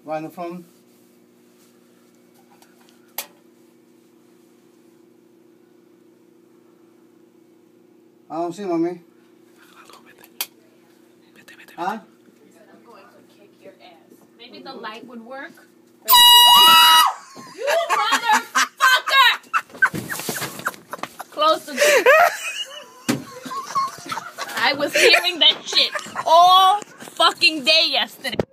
Where are you from? Sí, mami. Huh? I'm going to kick your ass. Maybe the light would work. You motherfucker! Close the door. I was hearing that shit all fucking day yesterday.